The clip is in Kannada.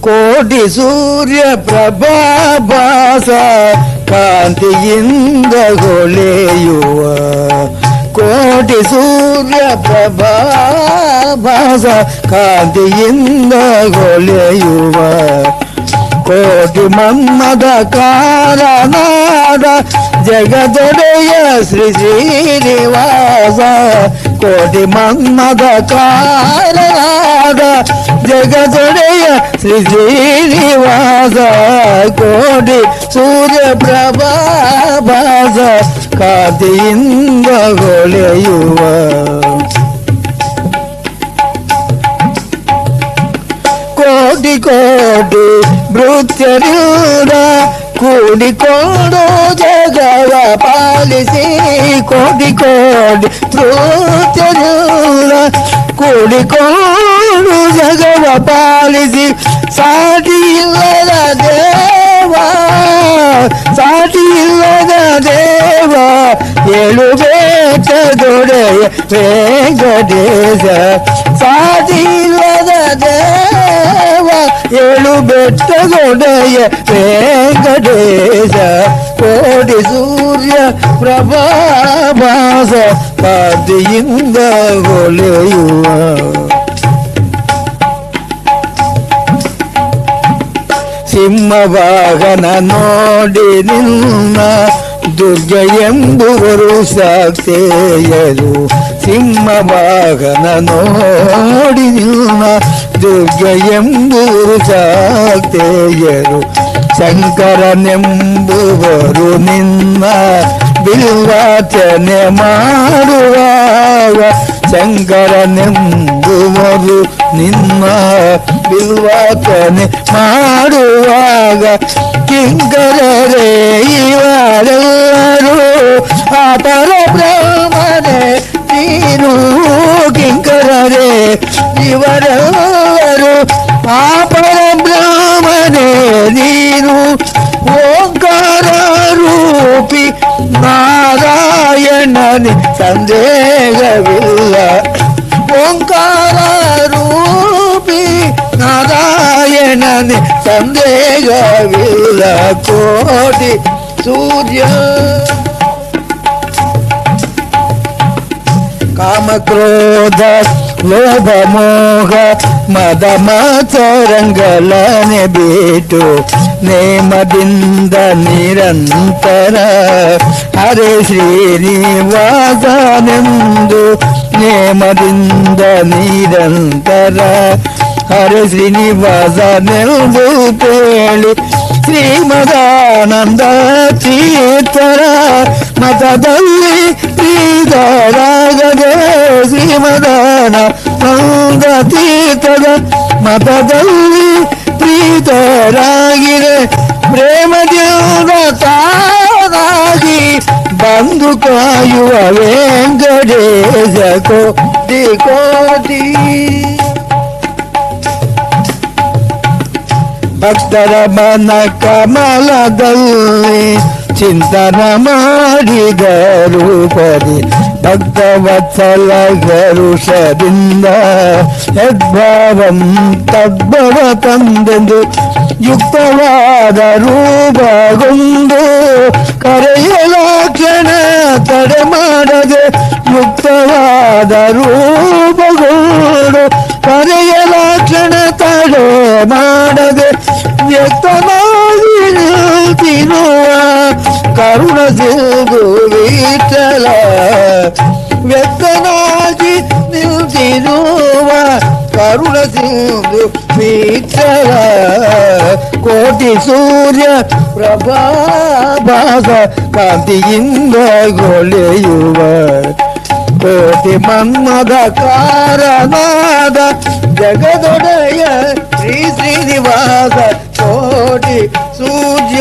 ಕೋಟಿ ಸೂರ್ಯ ಪ್ರಭಾಭಾಸ ಕಾಂತಿಯಿಂದ ಹೊಳೆಯುವ ಕೋಟಿ ಸೂರ್ಯ ಪ್ರಭಾಭಾಸ ಕಾಂತಿಯಿಂದ ಹೊಳೆಯುವ ಕೋಟಿ ಮನ್ಮದ ಕಾರನಾದ ಜಗದೊಡೆಯ ಶ್ರೀ ಶ್ರೀನಿವಾಸ ಕೋಟಿ ಮನ್ಮದ ಕಾರನಾದ ಜಗದೊಡೆಯ ಶ್ರೀ ಶ್ರೀನಿವಾಸ ಕೋಟಿ ಸೂರ್ಯ ಪ್ರಭಾಭಾಸ ಕಾಂತಿಯಿಂದ ಹೊಳೆಯುವ ಕೋಟಿ ಕೋಟಿ ಭೃತ್ಯರಿಂದ ಕೂಡಿಕೊಂಡು ಜಗವ ಪಾಲಿಸಿ ಕೋಟಿ ಕೋಟಿ ಭೃತ್ಯರಿಂದ ಕೂಡಿಕೊಂಡು ಜಗವ ಪಾಲಿಸಿ ಸಾಟಿ ಇಲ್ಲದ ದೇವ ಸಾಟಿ ಇಲ್ಲದ ದೇವ ಏಳು ಬೆಟ್ಟದೊಡೆಯ ವೆಂಕಟೇಶ ಸಾಟಿ ಇಲ್ಲದ ದೇವ ಏಳು ಬೆಟ್ಟದೊಡೆಯ ವೆಂಕಟೇಶ ಕೋಟಿ ಸೂರ್ಯ ಪ್ರಭಾಭಾಸ ಕಾಂತಿಯಿಂದ ಹೊಳೆಯುವ ಸಿಂಹವಾಹನ ನೋಡಿ ನಿನ್ನ ದುರ್ಗ ಎಂಬುವರು ಸಾಕ್ತೇಯರು ಸಿಂಹವಾಹನ ನೋಡಿ ನಿನ್ನ ದುರ್ಗ ಎಂಬುವರು ಸಾಕ್ತೇಯರು ಶಂಕರನೆಂಬುವರು ನಿನ್ನ ಬಿಲ್ವಾಚನೆ ಮಾಡುವಾಗ ಶಂಕರನೆಂಬುವರು ನಿನ್ನ ಬಿಲ್ವಾಚನೆ ಮಾಡುವಾಗ ಕಿಂಕರರೇ ಇವರೆಲ್ಲರೂ ಆ ಪರಬ್ರಹ್ಮನೇ ನೀನು ಕಿಂಕರರೇ ಇವರೆಲ್ಲರೂ ಆ ಪರಬ್ರಹ್ಮನೇ ನೀನು ಓಂಕಾರ ರೂಪಿ ನಾರಾಯಣನಿ ಸಂದೇಹವಿಲ್ಲ ಓಂಕಾರ ರೂಪಿ ನಾರಾಯಣನಿ ಸಂದೇಹವಿಲ್ಲ ಕೋಟಿ ಸೂರ್ಯ ಕಾಮಕ್ರೋಧ ಲೋಭ ಮೋಹ ಮದ ಮಾಚರಂಗಲನೆ ಬಿಟ್ಟು ನೇಮದಿಂದ ನಿರಂತರ ಹರೇ ಶ್ರೀನಿವಾಸನೆಂದು ನೇಮದಿಂದ ನಿರಂತರ ಹರೇ ಶ್ರೀನಿವಾಸನೆಂದು ಕೇಳಿ ಶ್ರೀಮದಾನಂದ ತೀರ್ಥರ ಮತದಲ್ಲಿ ಪ್ರೀತರಾಗದೆ ಶ್ರೀಮದಾನಂದ ತೀರ್ಥದ ಮತದಲ್ಲಿ ಪ್ರೀತರಾಗಿರೆ ಪ್ರೇಮದಿಂದ ತಾನಾಗಿ ಬಂದು ಕಾಯುವ ವೆಂಕಟೇಶ ಕೋಟಿ ಕೋಟಿ ಭಕ್ತರ ಮನ ಕಮಲದಲ್ಲಿ ಚಿಂತನ ಮಾಡಿದರು ಪರಿ ಭಕ್ತವತ್ಸಲ ಗರುಷದಿಂದ ಯದ್ಭಾವಂ ತದ್ಭವ ತಂದೆಂದು ಯುಕ್ತವಾದ ರೂಪಗೊಂಡು ಕರೆಯಲಾಕ್ಷಣ ತಡೆ ಮಾಡದೆ ಯುಕ್ತವಾದ ರೂಪಗೊಂಡು ಕರೆಯಲಾಕ್ಷಣ ತಡೆ ಮಾಡದೆ ವ್ಯಕ್ತನಾಗಿ ನಿಲ್ತಿರುವ ಕರುಣ ಸಿಂಧು ವಿಠಲ ವ್ಯಕ್ತನಾಗಿ ನಿಲ್ತಿರುವ ಕರುಣ ಸಿಂಧು ವಿಠಲ ಕೋಟಿ ಸೂರ್ಯ ಪ್ರಭಾಭಾಸ ಕಾಂತಿಯಿಂದ ಹೊಳೆಯುವ ಕೋಟಿ ಮನ್ಮದ ಕಾರನಾದ ಜಗದೊಡೆಯ ಶ್ರೀ ಶ್ರೀನಿವಾಸ ಕೋಟಿ ಸೂರ್ಯ